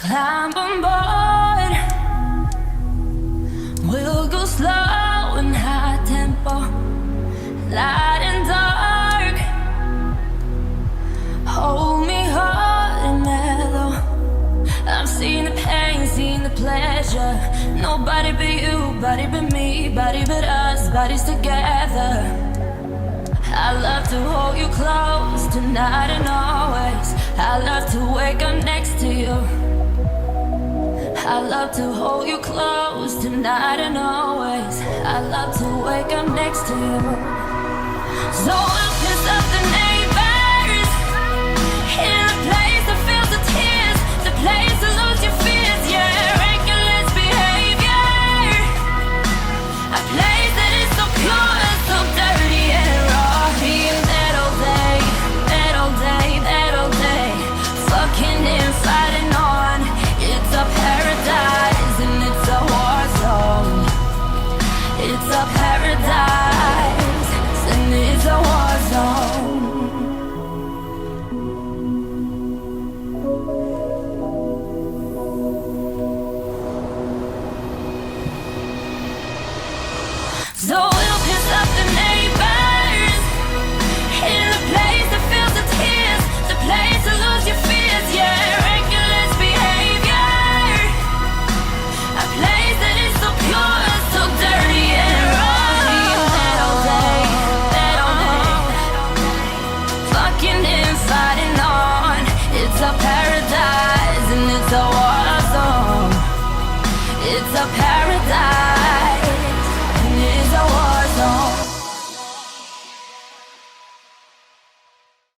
Climb on board. We'll go slow and high tempo, light and dark. Hold me hard and mellow. I've seen the pain, seen the pleasure. Nobody but you, body but me, body but us, bodies together. I love to hold you close tonight and always. I love to wake up next to you. I love to hold you close tonight and always. I love to wake up next to you. So we'll piss off the neighbors in a place that feels the tears, the place to lose your fears, yeah. Reckless behavior, a place that is so pure and so dirty and raw. Being that all day, that all day, that all day, fucking and fighting on. It's a paradise and it's a war zone. It's a paradise and it's a war zone. So we'll piss off the neighbors in a place that feels the tears, the place to lose your fears, yeah. Reckless behavior, a place that is so pure and so dirty and raw. That all day, that all day, fucking and fighting on. It's a paradise and it's a